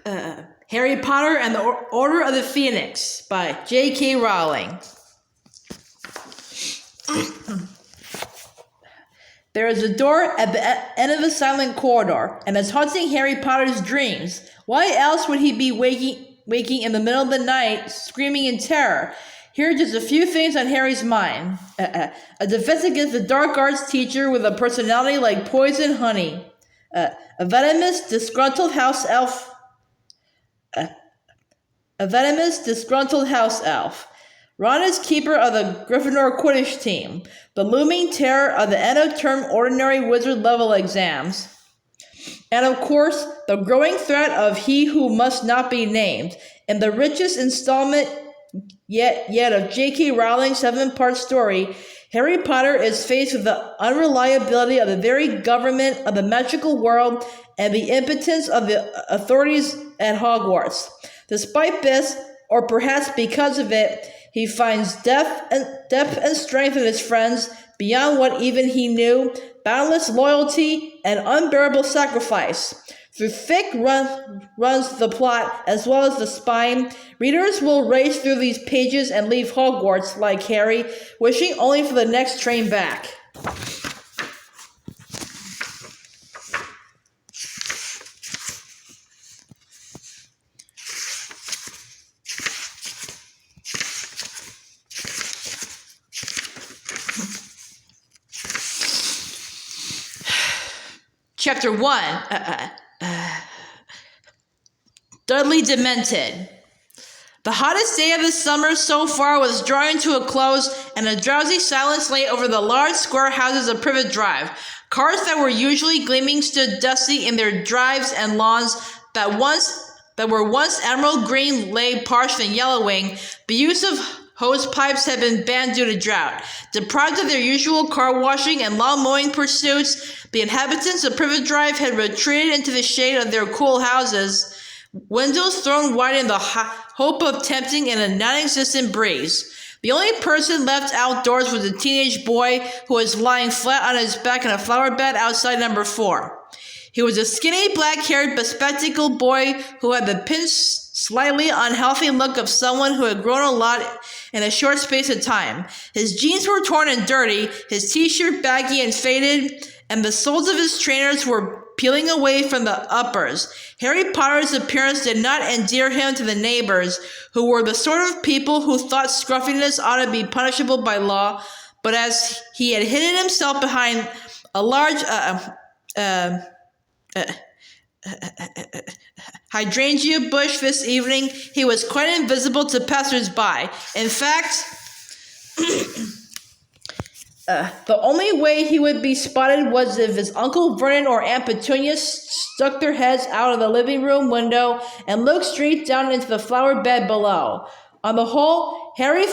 Harry Potter and the Order of the Phoenix by J.K. Rowling. There is a door at the end of the silent corridor, and it's haunting Harry Potter's dreams. Why else would he be waking in the middle of the night, screaming in terror? Here are just a few things on Harry's mind. A defense against the dark arts teacher with a personality like poison honey. A venomous, disgruntled house elf. A venomous, disgruntled house elf. Ron is keeper of the Gryffindor Quidditch team, the looming terror of the end-of-term ordinary wizard level exams. And of course, the growing threat of he who must not be named. In the richest installment yet of J.K. Rowling's 7-part story, Harry Potter is faced with the unreliability of the very government of the magical world and the impotence of the authorities at Hogwarts. Despite this, or perhaps because of it, he finds depth and strength in his friends beyond what even he knew, boundless loyalty and unbearable sacrifice. Through thick runs the plot as well as the spine. Readers will race through these pages and leave Hogwarts, like Harry, wishing only for the next train back. Chapter 1. Dudley Demented. The hottest day of the summer so far was drawing to a close, and a drowsy silence lay over the large square houses of Privet Drive. Cars that were usually gleaming stood dusty in their drives, and lawns that were once emerald green lay parched and yellowing. The use of hose pipes had been banned due to drought. Deprived of their usual car washing and lawn mowing pursuits, the inhabitants of Privet Drive had retreated into the shade of their cool houses, windows thrown wide in the hope of tempting in a non-existent breeze. The only person left outdoors was a teenage boy who was lying flat on his back in a flower bed outside number 4. He was a skinny, black-haired, bespectacled boy who had the pinched, slightly unhealthy look of someone who had grown a lot in a short space of time. His jeans were torn and dirty, his t-shirt baggy and faded, and the soles of his trainers were peeling away from the uppers. Harry Potter's appearance did not endear him to the neighbors, who were the sort of people who thought scruffiness ought to be punishable by law, but as he had hidden himself behind a large hydrangea bush this evening, he was quite invisible to passers-by. In fact, the only way he would be spotted was if his Uncle Vernon or Aunt Petunia stuck their heads out of the living room window and looked straight down into the flower bed below. On the whole, Harry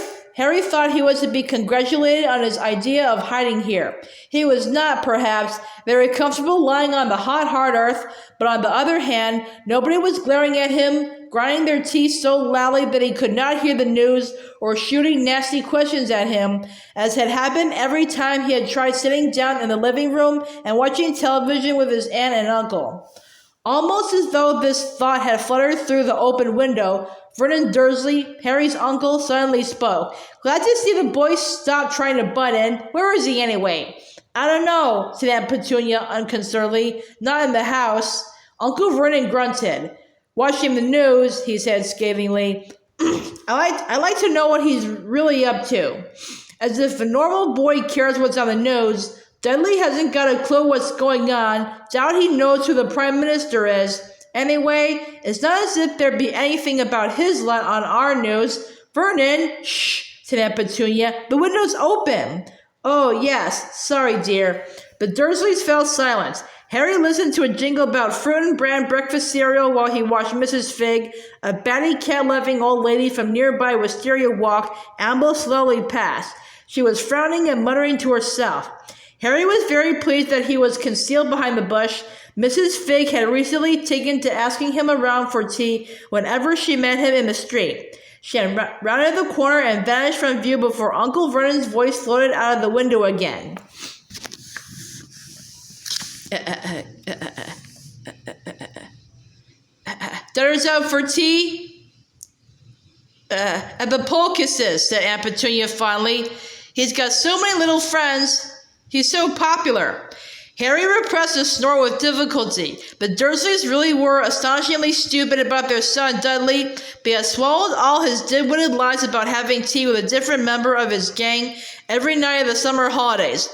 thought he was to be congratulated on his idea of hiding here. He was not, perhaps, very comfortable lying on the hot, hard earth, but on the other hand, nobody was glaring at him, grinding their teeth so loudly that he could not hear the news, or shooting nasty questions at him, as had happened every time he had tried sitting down in the living room and watching television with his aunt and uncle. Almost as though this thought had fluttered through the open window, Vernon Dursley, Harry's uncle, suddenly spoke. "Glad to see the boy stop trying to butt in. Where is he anyway?" "I don't know," said Aunt Petunia unconcernedly. "Not in the house." Uncle Vernon grunted. "Watching the news," he said scathingly. I like to know what he's really up to." As if a normal boy cares what's on the news, Dudley hasn't got a clue what's going on. Doubt he knows who the Prime Minister is. Anyway, it's not as if there'd be anything about his lot on our news. "Vernon!" "Shh," said Aunt Petunia. "The window's open." "Oh, yes. Sorry, dear." The Dursleys fell silent. Harry listened to a jingle about fruit and bran breakfast cereal while he watched Mrs. Figg, a batty cat-loving old lady from nearby Wisteria Walk, amble slowly past. She was frowning and muttering to herself. Harry was very pleased that he was concealed behind the bush. Mrs. Figg had recently taken to asking him around for tea whenever she met him in the street. She had rounded the corner and vanished from view before Uncle Vernon's voice floated out of the window again. Dinner's out for tea? At the Polkises, said Aunt Petunia fondly. He's got so many little friends. He's so popular. Harry repressed a snort with difficulty. The Dursleys really were astonishingly stupid about their son Dudley, but he had swallowed all his dim-witted lies about having tea with a different member of his gang every night of the summer holidays.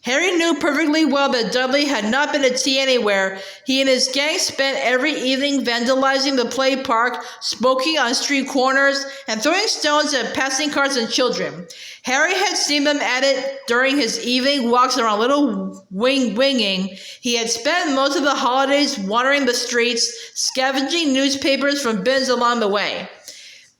Harry knew perfectly well that Dudley had not been to tea anywhere. He and his gang spent every evening vandalizing the play park, smoking on street corners, and throwing stones at passing cars and children. Harry had seen them at it during his evening walks around Little Winging. He had spent most of the holidays wandering the streets, scavenging newspapers from bins along the way.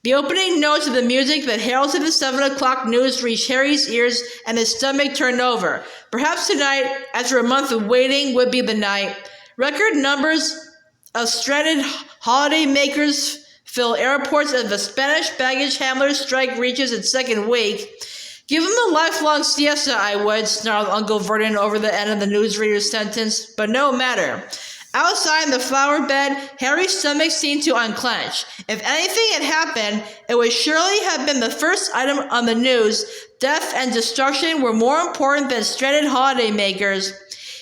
The opening notes of the music that heralded the 7 o'clock news reached Harry's ears, and his stomach turned over. Perhaps tonight, after a month of waiting, would be the night. Record numbers of stranded holiday makers fill airports as the Spanish baggage handlers' strike reaches its second week. Give him a lifelong siesta, I would, snarled Uncle Vernon over the end of the newsreader's sentence, but no matter. Outside in the flower bed, Harry's stomach seemed to unclench. If anything had happened, it would surely have been the first item on the news. Death and destruction were more important than stranded holiday makers.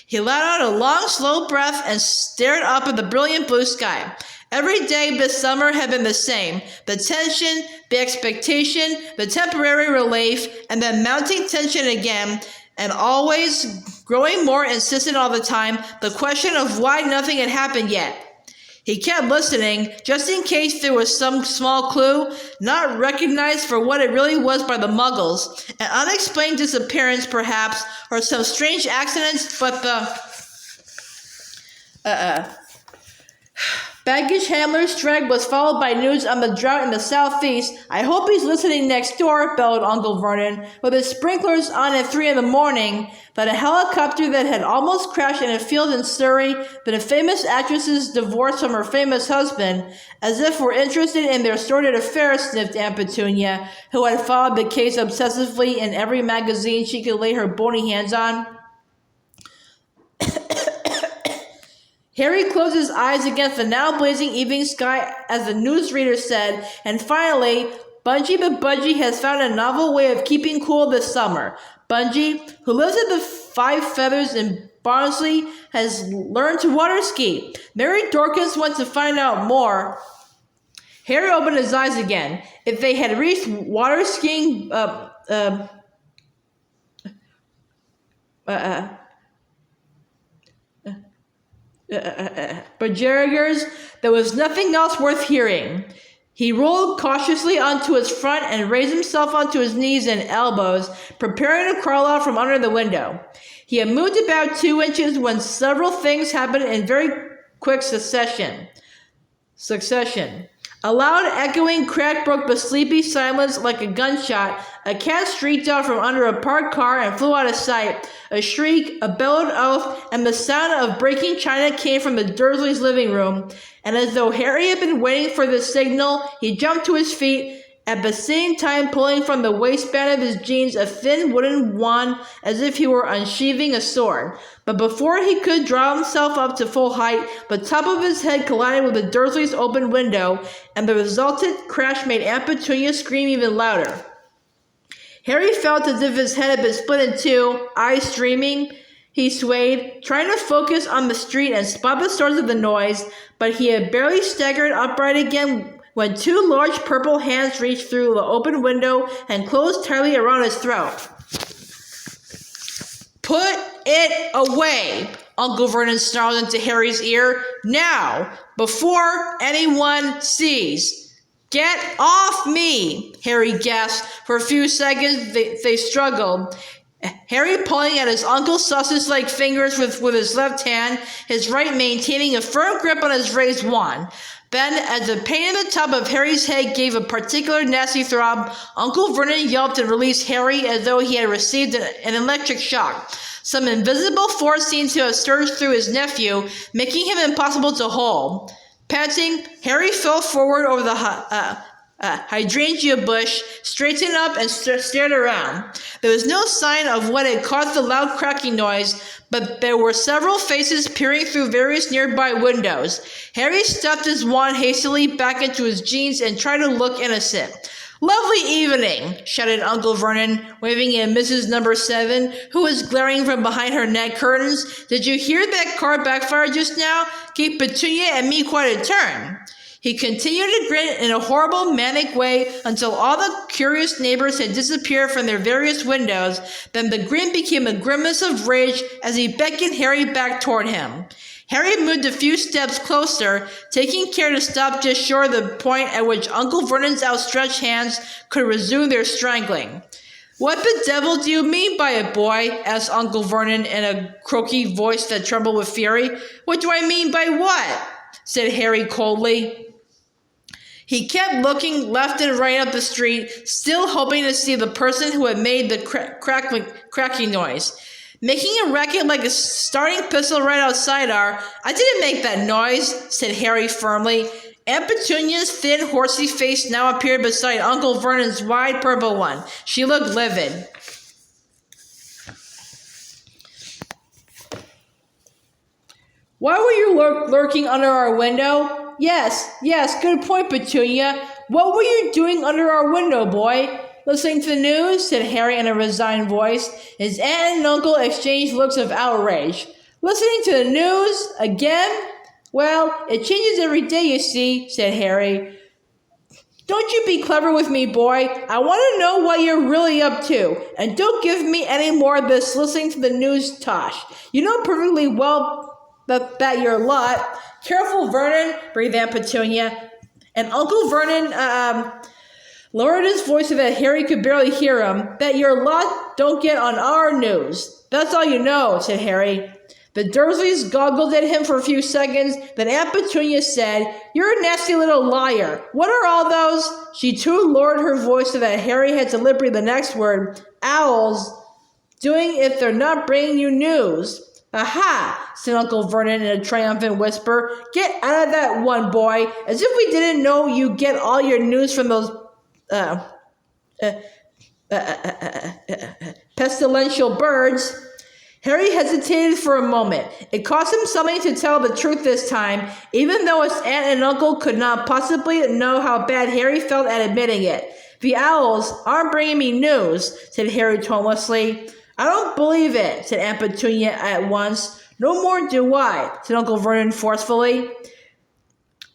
He let out a long, slow breath and stared up at the brilliant blue sky. Every day this summer had been the same. The tension, the expectation, the temporary relief, and then mounting tension again, and always growing more insistent all the time, the question of why nothing had happened yet. He kept listening, just in case there was some small clue, not recognized for what it really was by the Muggles, an unexplained disappearance perhaps, or some strange accidents, but baggage handler's strike was followed by news on the drought in the southeast. I hope he's listening next door, bellowed Uncle Vernon, with his sprinklers on at 3 a.m, that a helicopter that had almost crashed in a field in Surrey, that a famous actress's divorce from her famous husband, as if we're interested in their sordid affairs, sniffed Aunt Petunia, who had followed the case obsessively in every magazine she could lay her bony hands on. Harry closed his eyes against the now blazing evening sky as the newsreader said, and finally, Bungie the Budgie has found a novel way of keeping cool this summer. Bungie, who lives at the Five Feathers in Barnsley, has learned to water ski. Mary Dorcas wants to find out more. Harry opened his eyes again. If they had reached water skiing, but Jerriger's, there was nothing else worth hearing. He rolled cautiously onto his front and raised himself onto his knees and elbows, preparing to crawl out from under the window. He had moved about 2 inches when several things happened in very quick succession. A loud echoing crack broke the sleepy silence like a gunshot. A cat streaked out from under a parked car and flew out of sight. A shriek, a bellowed oath, and the sound of breaking china came from the Dursleys' living room. And as though Harry had been waiting for this signal, he jumped to his feet, at the same time pulling from the waistband of his jeans a thin wooden wand as if he were unsheathing a sword. But before he could draw himself up to full height, the top of his head collided with the Dursleys' open window, and the resultant crash made Aunt Petunia scream even louder. Harry felt as if his head had been split in two, eyes streaming. He swayed, trying to focus on the street and spot the source of the noise, but he had barely staggered upright again when 2 large purple hands reached through the open window and closed tightly around his throat. "Put it away," Uncle Vernon snarled into Harry's ear. "Now, before anyone sees." "Get off me!" Harry gasped. For a few seconds, they struggled. Harry pulling at his uncle's sausage-like fingers with his left hand, his right maintaining a firm grip on his raised wand. Then, as the pain in the top of Harry's head gave a particular nasty throb, Uncle Vernon yelped and released Harry as though he had received an electric shock. Some invisible force seemed to have surged through his nephew, making him impossible to hold. Panting, Harry fell forward over the hydrangea bush, straightened up and stared around. There was no sign of what had caused the loud cracking noise, but there were several faces peering through various nearby windows. Harry stuffed his wand hastily back into his jeans and tried to look innocent. "Lovely evening," shouted Uncle Vernon, waving at Mrs. Number 7, who was glaring from behind her net curtains. "Did you hear that car backfire just now? Gave Petunia and me quite a turn." He continued to grin in a horrible, manic way until all the curious neighbors had disappeared from their various windows. Then the grin became a grimace of rage as he beckoned Harry back toward him. Harry moved a few steps closer, taking care to stop just short of the point at which Uncle Vernon's outstretched hands could resume their strangling. "What the devil do you mean by it, boy?" asked Uncle Vernon in a croaky voice that trembled with fury. "What do I mean by what?" said Harry coldly. He kept looking left and right up the street, still hoping to see the person who had made the cracking noise. "Making a racket like a starting pistol right outside I didn't make that noise," said Harry firmly. Aunt Petunia's thin, horsey face now appeared beside Uncle Vernon's wide purple one. She looked livid. "Why were you lurking under our window?" Yes, good point, Petunia. What were you doing under our window, boy?" "Listening to the news," said Harry in a resigned voice. His aunt and uncle exchanged looks of outrage. "Listening to the news? Again?" "Well, it changes every day, you see," said Harry. "Don't you be clever with me, boy. I want to know what you're really up to. And don't give me any more of this listening to the news tosh. You know perfectly well that you're a lot." "Careful, Vernon," breathed Aunt Petunia. And Uncle Vernon lowered his voice so that Harry could barely hear him. "That your lot don't get on our news. That's all you know," said Harry. The Dursleys goggled at him for a few seconds. Then Aunt Petunia said, "You're a nasty little liar. What are all those?" She too lowered her voice so that Harry had to lip read the next word. "Owls doing if they're not bringing you news." "Aha!" said Uncle Vernon in a triumphant whisper. "Get out of that one, boy. As if we didn't know you get all your news from those pestilential birds." Harry hesitated for a moment. It cost him something to tell the truth this time, even though his aunt and uncle could not possibly know how bad Harry felt at admitting it. "The owls aren't bringing me news," said Harry tonelessly. "I don't believe it," said Aunt Petunia at once. "No more do I," said Uncle Vernon forcefully.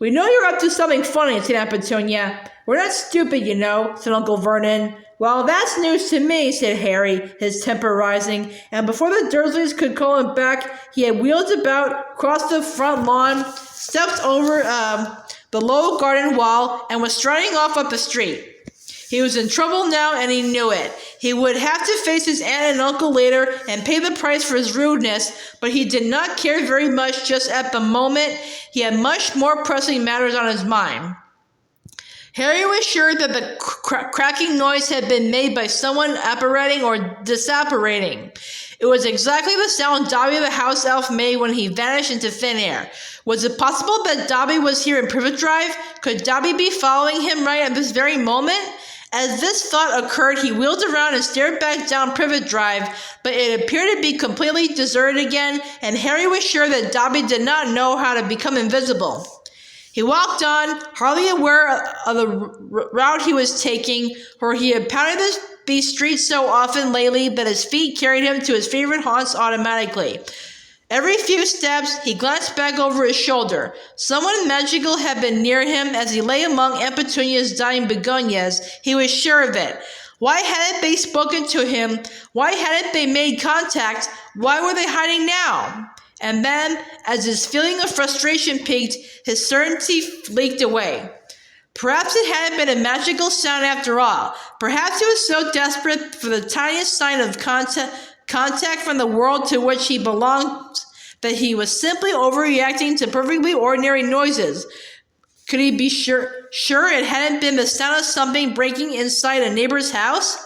"We know you're up to something funny," said Aunt Petunia. "We're not stupid, you know," said Uncle Vernon. "Well, that's news to me," said Harry, his temper rising, and before the Dursleys could call him back, he had wheeled about, crossed the front lawn, stepped over the low garden wall, and was striding off up the street. He was in trouble now, and he knew it. He would have to face his aunt and uncle later and pay the price for his rudeness, but he did not care very much just at the moment. He had much more pressing matters on his mind. Harry was sure that the cracking noise had been made by someone apparating or disapparating. It was exactly the sound Dobby the house elf made when he vanished into thin air. Was it possible that Dobby was here in Privet Drive? Could Dobby be following him right at this very moment? As this thought occurred, he wheeled around and stared back down Privet Drive, but it appeared to be completely deserted again, and Harry was sure that Dobby did not know how to become invisible. He walked on, hardly aware of the route he was taking, for he had pounded these streets so often lately that his feet carried him to his favorite haunts automatically. Every few steps, he glanced back over his shoulder. Someone magical had been near him as he lay among Aunt Petunia's dying begonias. He was sure of it. Why hadn't they spoken to him? Why hadn't they made contact? Why were they hiding now? And then, as his feeling of frustration peaked, his certainty leaked away. Perhaps it hadn't been a magical sound after all. Perhaps he was so desperate for the tiniest sign of contact from the world to which he belonged that he was simply overreacting to perfectly ordinary noises. Could he be sure it hadn't been the sound of something breaking inside a neighbor's house?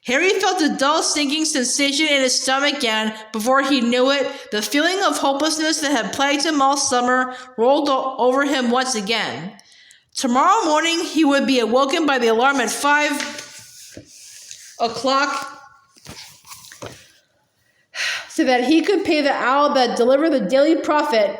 Harry felt a dull sinking sensation in his stomach again. Before he knew it, the feeling of hopelessness that had plagued him all summer rolled over him once again. Tomorrow morning, he would be awoken by the alarm at 5 o'clock so that he could pay the owl that delivered the daily profit.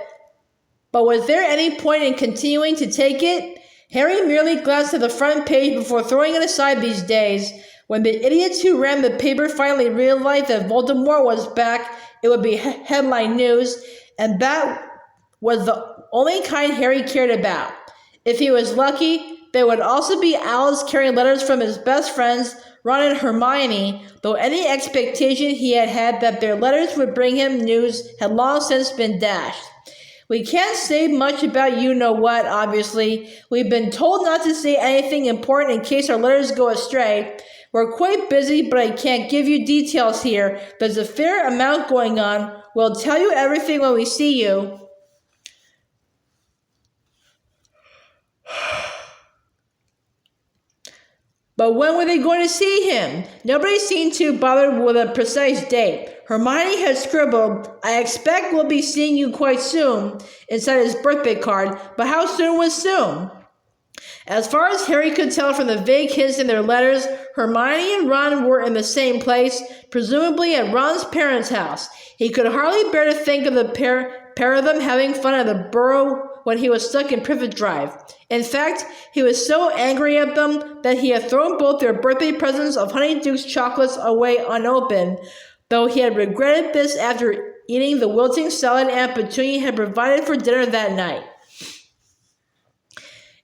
But was there any point in continuing to take it? Harry merely glanced at the front page before throwing it aside these days. When the idiots who ran the paper finally realized that Voldemort was back, it would be headline news, and that was the only kind Harry cared about. If he was lucky, there would also be owls carrying letters from his best friends, Ron and Hermione, though any expectation he had had that their letters would bring him news had long since been dashed. We can't say much about you-know-what, obviously. We've been told not to say anything important in case our letters go astray. We're quite busy, but I can't give you details here. There's a fair amount going on. We'll tell you everything when we see you. But when were they going to see him? Nobody seemed too bothered with a precise date. Hermione had scribbled, "I expect we'll be seeing you quite soon," inside his birthday card, but how soon was soon? As far as Harry could tell from the vague hints in their letters, Hermione and Ron were in the same place, presumably at Ron's parents' house. He could hardly bear to think of the pair of them having fun at the Burrow when he was stuck in Privet Drive. In fact, he was so angry at them that he had thrown both their birthday presents of Honeydukes chocolates away unopened, though he had regretted this after eating the wilting salad Aunt Petunia had provided for dinner that night.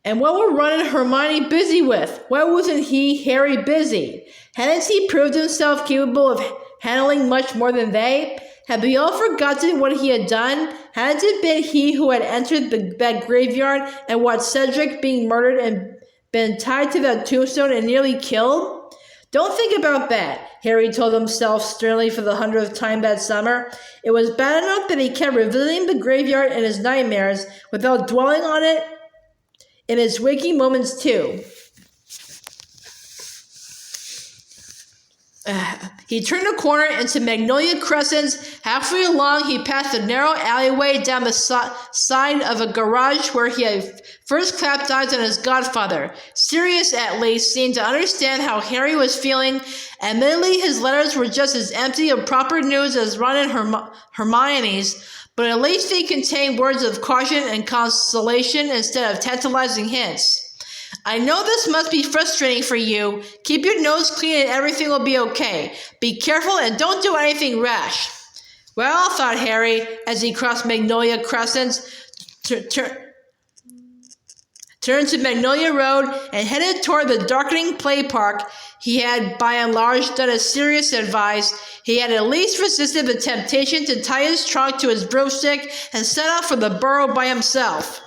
And what were Ron and Hermione busy with? Why wasn't he, Harry, busy? Hadn't he proved himself capable of handling much more than they? Had they all forgotten what he had done? Hadn't it been he who had entered that graveyard and watched Cedric being murdered and been tied to that tombstone and nearly killed? Don't think about that, Harry told himself sternly for the 100th time that summer. It was bad enough that he kept revisiting the graveyard in his nightmares without dwelling on it in his waking moments too. He turned a corner into Magnolia Crescent. Halfway along, he passed a narrow alleyway down the side of a garage where he had first clapped eyes on his godfather. Sirius, at least, seemed to understand how Harry was feeling. Admittedly, his letters were just as empty of proper news as Ron and Hermione's, but at least they contained words of caution and consolation instead of tantalizing hints. "I know this must be frustrating for you. Keep your nose clean and everything will be okay. Be careful and don't do anything rash." Well, thought Harry, as he crossed Magnolia Crescent, turned to Magnolia Road, and headed toward the darkening play park. He had, by and large, done as Sirius advised. He had at least resisted the temptation to tie his trunk to his broomstick and set off for the Burrow by himself.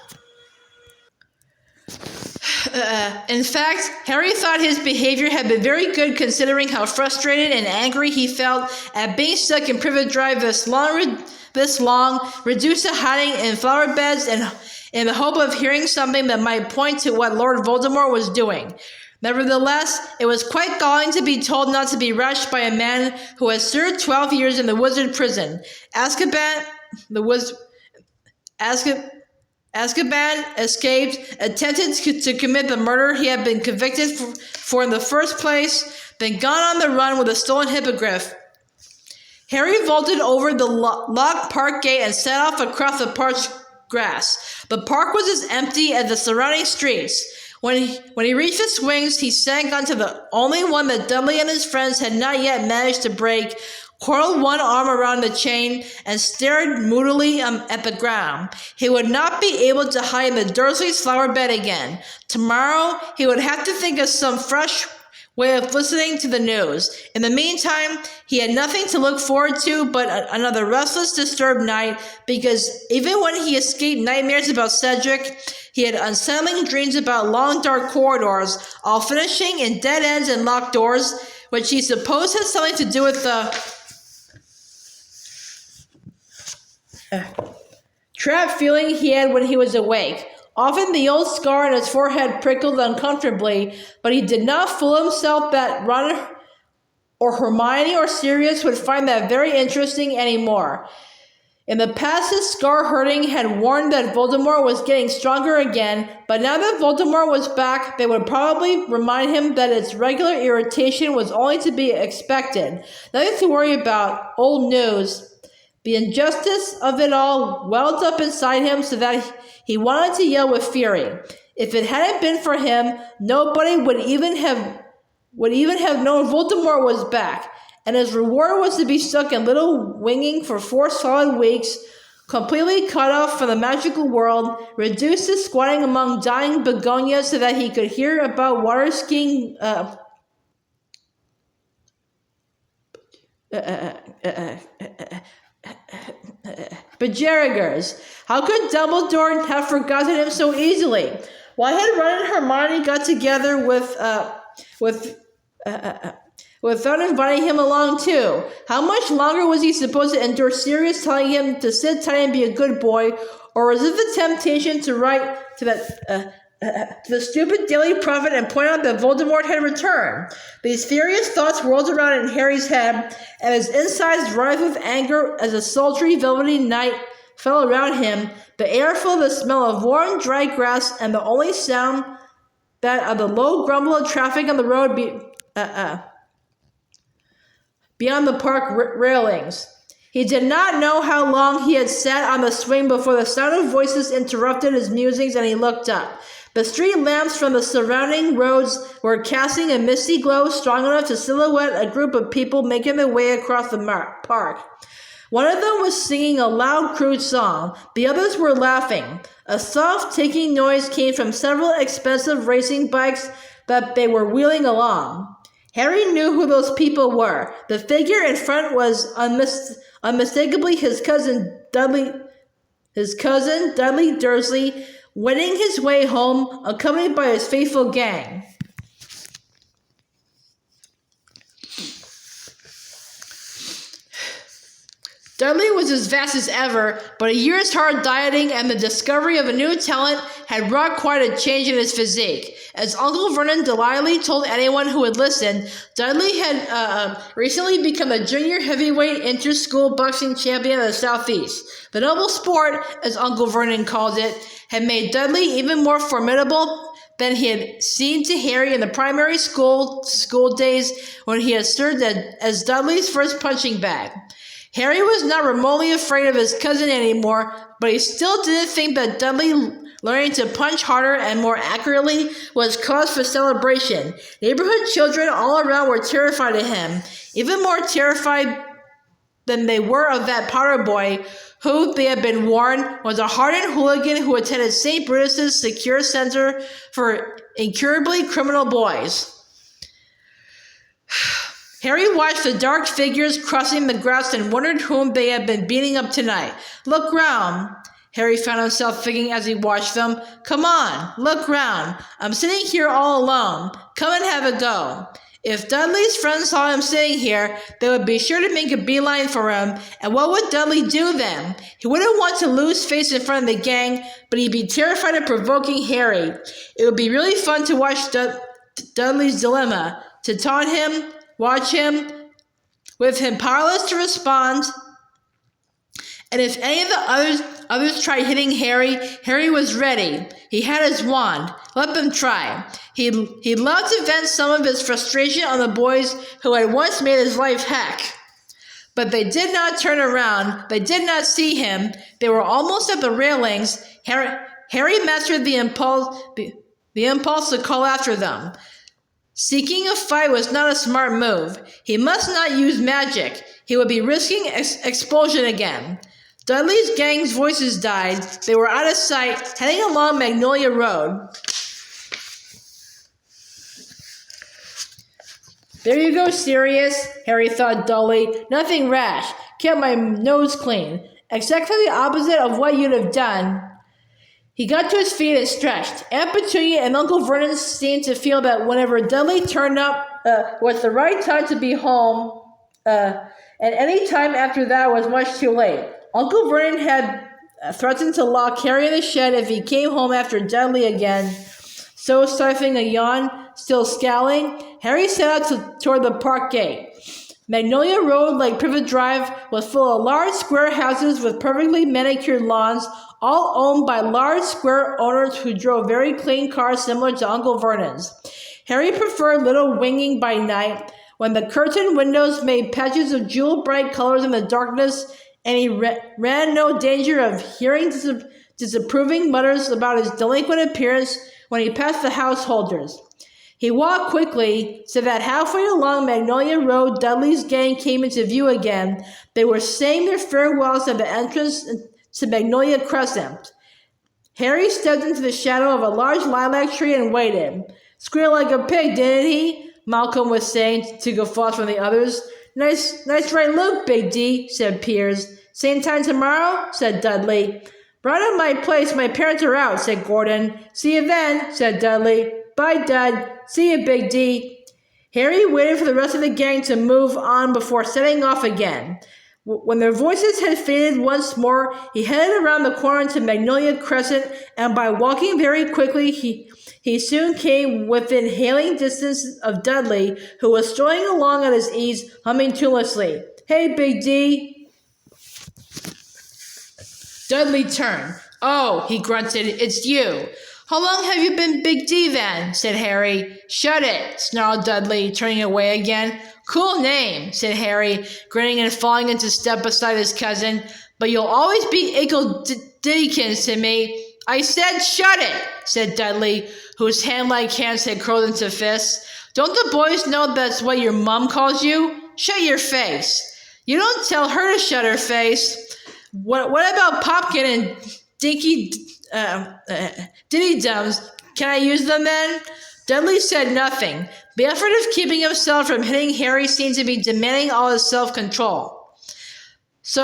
In fact, Harry thought his behavior had been very good considering how frustrated and angry he felt at being stuck in Privet Drive this long, reduced to hiding in flower beds and in the hope of hearing something that might point to what Lord Voldemort was doing. Nevertheless, it was quite galling to be told not to be rushed by a man who had served 12 years in the wizard prison. Azkaban escaped, attempted to commit the murder he had been convicted for in the first place, then gone on the run with a stolen hippogriff. Harry vaulted over the locked park gate and set off across the parched grass. The park was as empty as the surrounding streets. When he reached its wings, he sank onto the only one that Dudley and his friends had not yet managed to break, coiled one arm around the chain, and stared moodily at the ground. He would not be able to hide in the Dursleys' flower bed again. Tomorrow, he would have to think of some fresh way of listening to the news. In the meantime, he had nothing to look forward to but another restless, disturbed night, because even when he escaped nightmares about Cedric, he had unsettling dreams about long, dark corridors, all finishing in dead ends and locked doors, which he supposed had something to do with the trapped feeling he had when he was awake. Often the old scar on his forehead prickled uncomfortably, but he did not fool himself that Ron or Hermione or Sirius would find that very interesting anymore. In the past, his scar hurting had warned that Voldemort was getting stronger again, but now that Voldemort was back, they would probably remind him that its regular irritation was only to be expected. Nothing to worry about. Old news. The injustice of it all welled up inside him so that he wanted to yell with fury. If it hadn't been for him, nobody would even have known Voldemort was back. And his reward was to be stuck in Little Winging for 4 solid weeks, completely cut off from the magical world, reduced to squatting among dying begonias so that he could hear about water skiing Bejerigers. How could Dumbledore have forgotten him so easily? Why had Ron and Hermione got together without inviting him along too? How much longer was he supposed to endure Sirius telling him to sit tight and be a good boy, or was it the temptation to write to the stupid Daily Prophet and point out that Voldemort had returned? These furious thoughts whirled around in Harry's head, and his insides writhed with anger as a sultry, velvety night fell around him, the air full of the smell of warm, dry grass, and the only sound that of the low grumble of traffic on the road beyond the park railings. He did not know how long he had sat on the swing before the sound of voices interrupted his musings, and he looked up. The street lamps from the surrounding roads were casting a misty glow strong enough to silhouette a group of people making their way across the park. One of them was singing a loud, crude song. The others were laughing. A soft, ticking noise came from several expensive racing bikes that they were wheeling along. Harry knew who those people were. The figure in front was unmistakably his cousin Dudley Dursley, wending his way home, accompanied by his faithful gang. Dudley was as vast as ever, but a year's hard dieting and the discovery of a new talent had wrought quite a change in his physique. As Uncle Vernon delightedly told anyone who would listen, Dudley had recently become the junior heavyweight inter-school boxing champion of the Southeast. The noble sport, as Uncle Vernon called it, had made Dudley even more formidable than he had seemed to Harry in the primary school days when he had served as Dudley's first punching bag. Harry was not remotely afraid of his cousin anymore, but he still didn't think that Dudley learning to punch harder and more accurately was cause for celebration. Neighborhood children all around were terrified of him, even more terrified than they were of that Potter boy, who, they had been warned, was a hardened hooligan who attended St. Brutus's secure center for incurably criminal boys. Harry watched the dark figures crossing the grass and wondered whom they had been beating up tonight. Look round, Harry found himself thinking as he watched them. Come on, look round. I'm sitting here all alone. Come and have a go. If Dudley's friends saw him sitting here, they would be sure to make a beeline for him, and what would Dudley do then? He wouldn't want to lose face in front of the gang, but he'd be terrified of provoking Harry. It would be really fun to watch Dudley's dilemma, to taunt him, watch him, with him powerless to respond. And if any of the others tried hitting Harry, Harry was ready. He had his wand. Let them try. He'd love to vent some of his frustration on the boys who had once made his life heck. But they did not turn around. They did not see him. They were almost at the railings. Harry mastered the impulse to call after them. Seeking a fight was not a smart move. He must not use magic. He would be risking expulsion again. Dudley's gang's voices died. They were out of sight, heading along Magnolia Road. There you go, Sirius, Harry thought dully. Nothing rash. Kept my nose clean. Exactly the opposite of what you'd have done. He got to his feet and stretched. Aunt Petunia and Uncle Vernon seemed to feel that whenever Dudley turned up was the right time to be home, and any time after that was much too late. Uncle Vernon had threatened to lock Harry in the shed if he came home after Dudley again. So, stifling a yawn, still scowling, Harry set out toward the park gate. Magnolia Road, like Privet Drive, was full of large square houses with perfectly manicured lawns, all owned by large square owners who drove very clean cars similar to Uncle Vernon's. Harry preferred little winging by night, when the curtained windows made patches of jewel-bright colors in the darkness, and he ran no danger of hearing disapproving mutters about his delinquent appearance when he passed the householders. He walked quickly, so that halfway along Magnolia Road, Dudley's gang came into view again. They were saying their farewells at the entrance to Magnolia Crescent. Harry stepped into the shadow of a large lilac tree and waited. "Squealed like a pig, didn't he?" Malcolm was saying to guffaws from the others. Nice right look, Big D," said Piers. "Same time tomorrow?" said Dudley. "Right at my place, my parents are out," said Gordon. "See you then," said Dudley. "Bye, Dud. See you, Big D." Harry waited for the rest of the gang to move on before setting off again. When their voices had faded once more, he headed around the corner to Magnolia Crescent, and by walking very quickly, he soon came within hailing distance of Dudley, who was strolling along at his ease, humming tunelessly. "Hey, Big D." Dudley turned. "Oh," he grunted, "it's you. How long have you been Big D then?" said Harry. "Shut it," snarled Dudley, turning away again. "Cool name," said Harry, grinning and falling into step beside his cousin. "But you'll always be Ickle Dickens to me." "I said shut it," said Dudley, whose hand-like hands had curled into fists. "Don't the boys know that's what your mum calls you? Shut your face." "You don't tell her to shut her face." What about Popkin and Dinky Diddy-Dums? Can I use them then?" Dudley said nothing. The effort of keeping himself from hitting Harry seemed to be demanding all his self-control. Who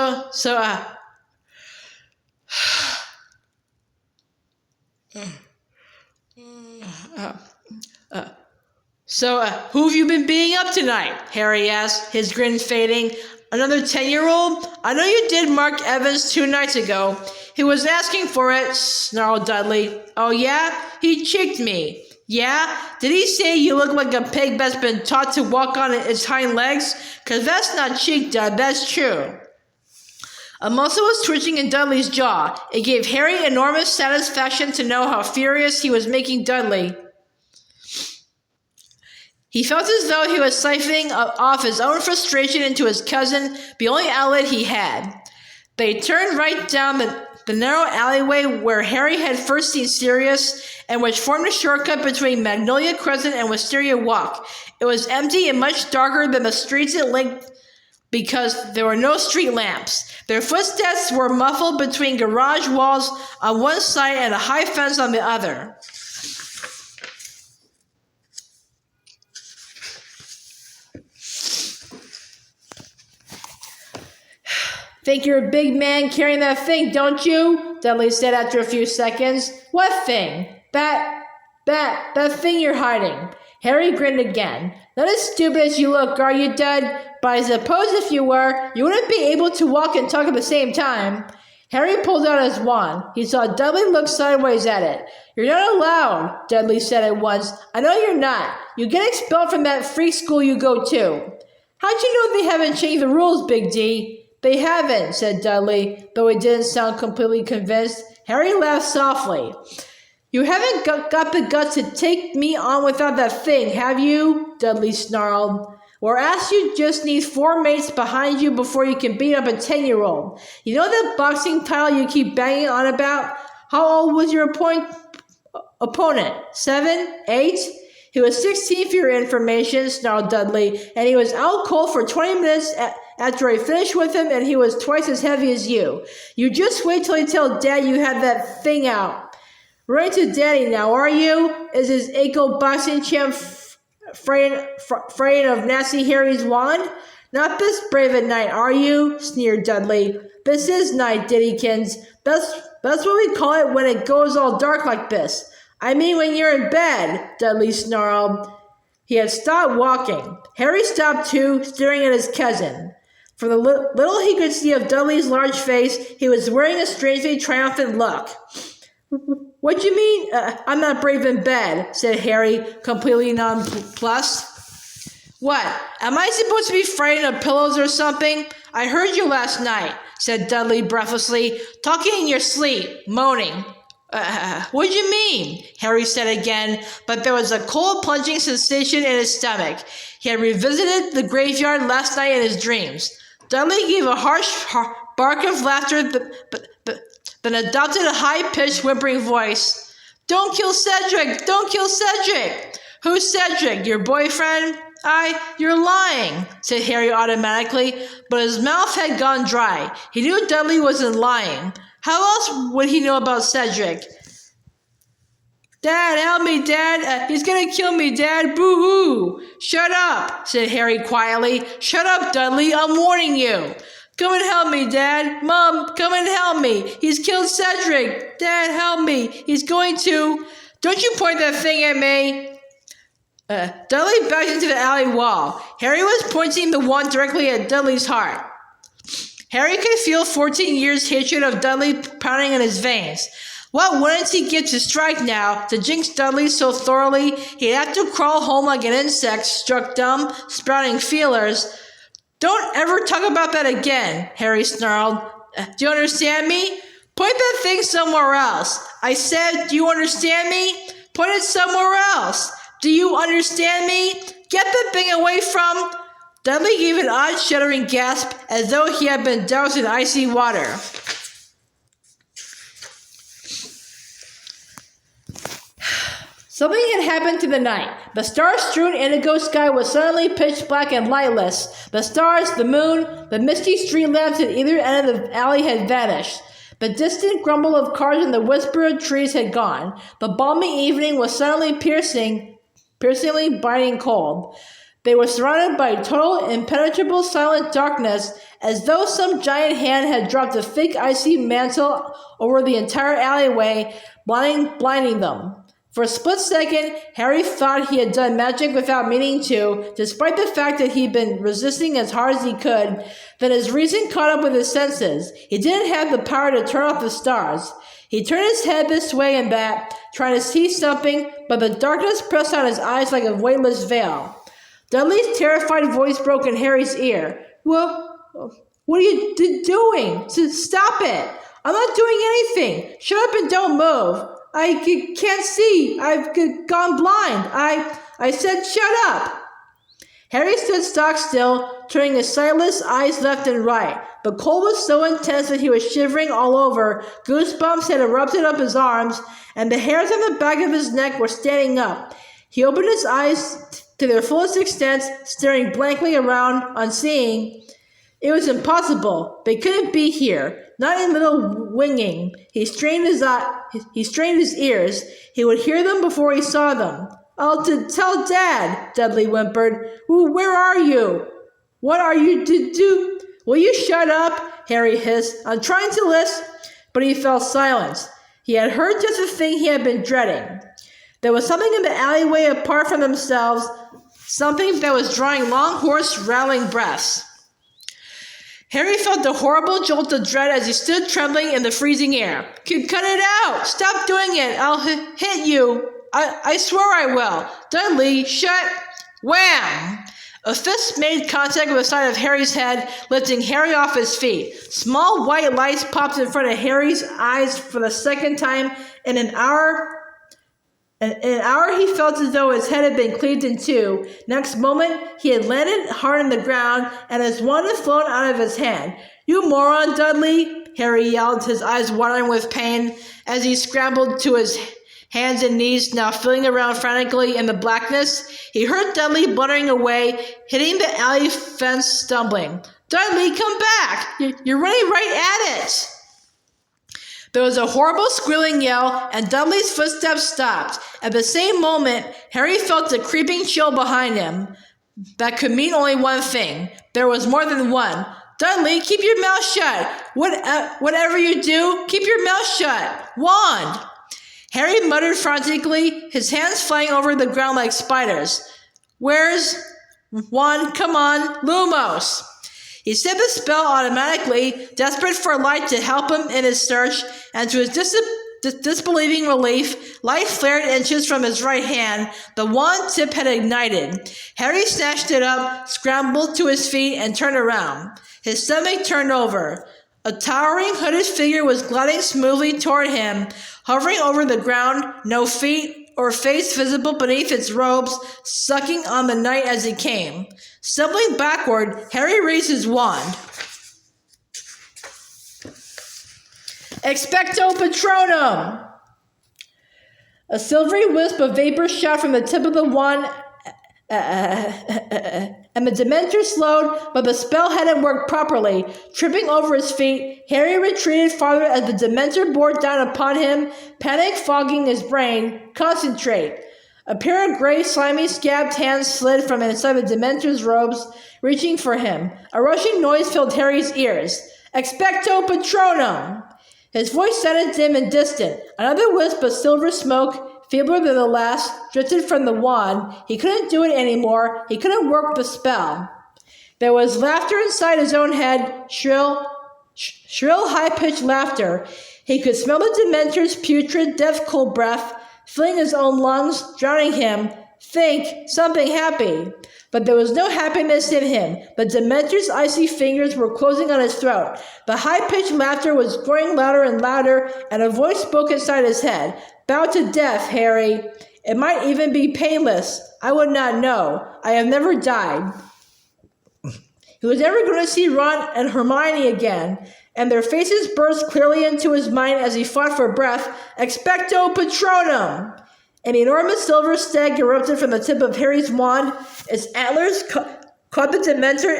have you been beating up tonight?" Harry asked, his grin fading. "Another 10-year-old? I know you did Mark Evans 2 nights ago. He was asking for it," snarled Dudley. "Oh yeah? He cheeked me." "Yeah? Did he say you look like a pig that's been taught to walk on its hind legs? 'Cause that's not cheek, Dud, that's true." A muscle was twitching in Dudley's jaw. It gave Harry enormous satisfaction to know how furious he was making Dudley. He felt as though he was siphoning off his own frustration into his cousin, the only outlet he had. They turned right down the narrow alleyway where Harry had first seen Sirius, and which formed a shortcut between Magnolia Crescent and Wisteria Walk. It was empty and much darker than the streets it linked because there were no street lamps. Their footsteps were muffled between garage walls on one side and a high fence on the other. "Think you're a big man carrying that thing, don't you?" Dudley said after a few seconds. "What thing?" That thing you're hiding." Harry grinned again. "Not as stupid as you look, are you, Dud? But I suppose if you were, you wouldn't be able to walk and talk at the same time." Harry pulled out his wand. He saw Dudley look sideways at it. "You're not allowed," Dudley said at once. "I know you're not. You get expelled from that free school you go to." "How'd you know they haven't changed the rules, Big D?" "They haven't," said Dudley, though he didn't sound completely convinced. Harry laughed softly. "You haven't got the guts to take me on without that thing, have you?" Dudley snarled. "Whereas you just need 4 mates behind you before you can beat up a 10-year-old. You know that boxing title you keep banging on about? How old was your opponent? 7? 8? "He was 16 for your information," snarled Dudley, "and he was out cold for 20 minutes after I finished with him, and he was twice as heavy as you. You just wait till I tell Dad you had that thing out. Running to Daddy now, are you? Is his Aco boxing champ afraid of Nasty Harry's wand? Not this brave at night, are you?" sneered Dudley. "This is night, Diddykins. That's what we call it when it goes all dark like this." "I mean when you're in bed," Dudley snarled. He had stopped walking. Harry stopped too, staring at his cousin. From the little he could see of Dudley's large face, he was wearing a strangely triumphant look. "What do you mean, I'm not brave in bed?" said Harry, completely nonplussed. What? Am I supposed to be frightened of pillows or something? I heard you last night, said Dudley breathlessly, talking in your sleep, moaning. What do you mean? Harry said again, but there was a cold plunging sensation in his stomach. He had revisited the graveyard last night in his dreams. Dudley gave a harsh bark of laughter, then adopted a high-pitched, whimpering voice. Don't kill Cedric! Don't kill Cedric! Who's Cedric? Your boyfriend? You're lying, said Harry automatically, but his mouth had gone dry. He knew Dudley wasn't lying. How else would he know about Cedric? Dad, help me, Dad. He's gonna kill me, Dad. Boo-hoo. Shut up, said Harry quietly. Shut up, Dudley. I'm warning you. Come and help me, Dad. Mom, come and help me. He's killed Cedric. Dad, help me. He's going to. Don't you point that thing at me. Dudley backed into the alley wall. Harry was pointing the wand directly at Dudley's heart. Harry could feel 14 years' hatred of Dudley pounding in his veins. What wouldn't he give to strike now, to jinx Dudley so thoroughly he'd have to crawl home like an insect struck dumb, sprouting feelers? Don't ever talk about that again, Harry snarled. Do you understand me? Point that thing somewhere else. I said, do you understand me? Point it somewhere else. Do you understand me? Get the thing away from... Dudley gave an odd shuddering gasp as though he had been doused in icy water. Something had happened to the night. The star-strewn indigo sky was suddenly pitch black and lightless. The stars, the moon, the misty street lamps at either end of the alley had vanished. The distant grumble of cars and the whisper of trees had gone. The balmy evening was suddenly piercingly biting cold. They were surrounded by total, impenetrable, silent darkness, as though some giant hand had dropped a thick, icy mantle over the entire alleyway, blinding them. For a split second, Harry thought he had done magic without meaning to, despite the fact that he'd been resisting as hard as he could. Then his reason caught up with his senses. He didn't have the power to turn off the stars. He turned his head this way and that, trying to see something, but the darkness pressed on his eyes like a weightless veil. Dudley's terrified voice broke in Harry's ear. Well, what are you doing? Stop it! I'm not doing anything! Shut up and don't move! I can't see! I've gone blind! I said shut up! Harry stood stock still, turning his sightless eyes left and right. The cold was so intense that he was shivering all over. Goosebumps had erupted up his arms, and the hairs on the back of his neck were standing up. He opened his eyes to their fullest extent, staring blankly around, unseeing. It was impossible. They couldn't be here. Not in little winging. He strained his ears. He would hear them before he saw them. I'll tell Dad, Dudley whimpered. Where are you? What are you to do? Will you shut up? Harry hissed. I'm trying to listen. But he fell silent. He had heard just the thing he had been dreading. There was something in the alleyway apart from themselves, something that was drawing long, hoarse, rattling breaths. Harry felt a horrible jolt of dread as he stood trembling in the freezing air. Cut it out! Stop doing it! I'll hit you! I swear I will! Dudley, shut... Wham! A fist made contact with the side of Harry's head, lifting Harry off his feet. Small white lights popped in front of Harry's eyes for the second time in an hour. In an hour, he felt as though his head had been cleaved in two. Next moment, he had landed hard on the ground, and his wand had flown out of his hand. You moron, Dudley! Harry yelled, his eyes watering with pain, as he scrambled to his hands and knees, now feeling around frantically in the blackness. He heard Dudley bluttering away, hitting the alley fence, stumbling. Dudley, come back! You're running right at it! There was a horrible squealing yell, and Dudley's footsteps stopped. At the same moment, Harry felt a creeping chill behind him. That could mean only one thing. There was more than one. Dudley, keep your mouth shut. Whatever you do, keep your mouth shut. Wand! Harry muttered frantically, his hands flying over the ground like spiders. Where's... Wand, come on, Lumos! He said the spell automatically, desperate for light to help him in his search, and to his disbelieving relief, light flared inches from his right hand. The wand tip had ignited. Harry snatched it up, scrambled to his feet, and turned around. His stomach turned over. A towering hooded figure was gliding smoothly toward him, hovering over the ground, no feet or face visible beneath its robes, sucking on the night as it came. Stumbling backward, Harry raised his wand. Expecto Patronum! A silvery wisp of vapor shot from the tip of the wand, and the Dementor slowed, but the spell hadn't worked properly. Tripping over his feet, Harry retreated farther as the Dementor bore down upon him, panic fogging his brain. Concentrate. A pair of gray, slimy, scabbed hands slid from inside the Dementor's robes, reaching for him. A rushing noise filled Harry's ears. Expecto Patronum! His voice sounded dim and distant. Another wisp of silver smoke, feebler than the last, drifted from the wand. He couldn't do it anymore. He couldn't work the spell. There was laughter inside his own head, shrill, high-pitched laughter. He could smell the Dementor's putrid, death-cold breath, filling his own lungs, drowning him. Think, something happy. But there was no happiness in him. The Dementor's icy fingers were closing on his throat. The high-pitched laughter was growing louder and louder, and a voice spoke inside his head. Bow to death, Harry. It might even be painless. I would not know. I have never died. He was never going to see Ron and Hermione again, and their faces burst clearly into his mind as he fought for breath. Expecto Patronum! An enormous silver stag erupted from the tip of Harry's wand. Its antlers caught the Dementor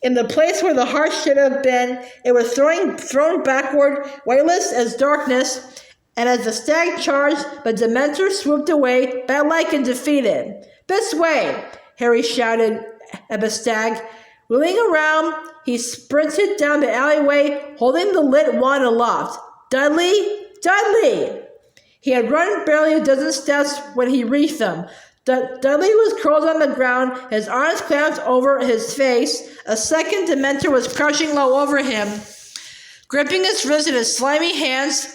in the place where the heart should have been. It was thrown backward, weightless as darkness, and as the stag charged, the Dementor swooped away, bat-like and defeated. This way! Harry shouted at the stag. Wheeling around, he sprinted down the alleyway, holding the lit wand aloft. Dudley! Dudley! He had run barely a dozen steps when he reached them. Dudley was curled on the ground, his arms clamped over his face. A second Dementor was crouching low over him, gripping his wrist in his slimy hands,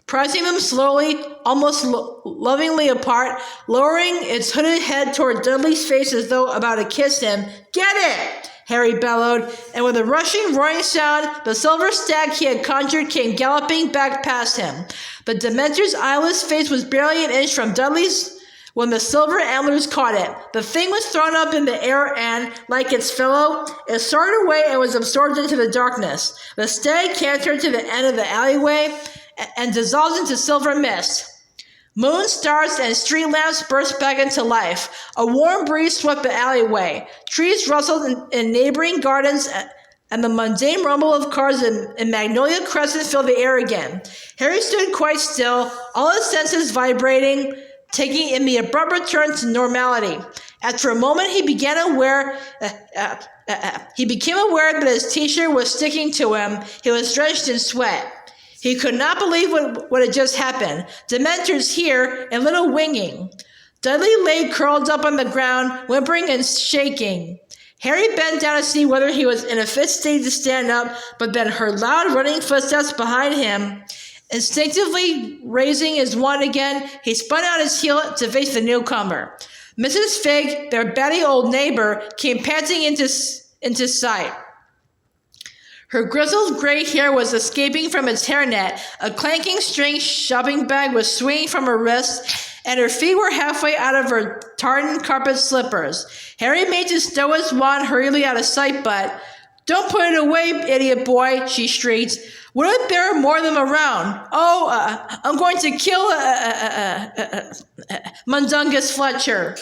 pressing them slowly, almost lovingly apart, lowering its hooded head toward Dudley's face as though about to kiss him. Get it! Harry bellowed, and with a rushing, roaring sound, the silver stag he had conjured came galloping back past him. The Dementor's eyeless face was barely an inch from Dudley's when the silver antlers caught it. The thing was thrown up in the air and, like its fellow, it soared away and was absorbed into the darkness. The stag cantered to the end of the alleyway and dissolved into silver mist. Moon, stars, and street lamps burst back into life. A warm breeze swept the alleyway. Trees rustled in neighboring gardens, and the mundane rumble of cars in Magnolia Crescent filled the air again. Harry stood quite still, all his senses vibrating, taking in the abrupt return to normality. After a moment, he became aware that his t-shirt was sticking to him. He was drenched in sweat. He could not believe what had just happened. Dementors here, and little winging. Dudley lay curled up on the ground, whimpering and shaking. Harry bent down to see whether he was in a fit state to stand up, but then heard loud running footsteps behind him. Instinctively raising his wand again, he spun out his heel to face the newcomer. Mrs. Fig, their batty old neighbor, came panting into sight. Her grizzled gray hair was escaping from its hairnet, a clanking string shopping bag was swinging from her wrist, and her feet were halfway out of her tartan carpet slippers. Harry made to stow his wand hurriedly out of sight, but, "Don't put it away, idiot boy," she shrieked. "Wouldn't there are more of them around? I'm going to kill Mundungus Fletcher."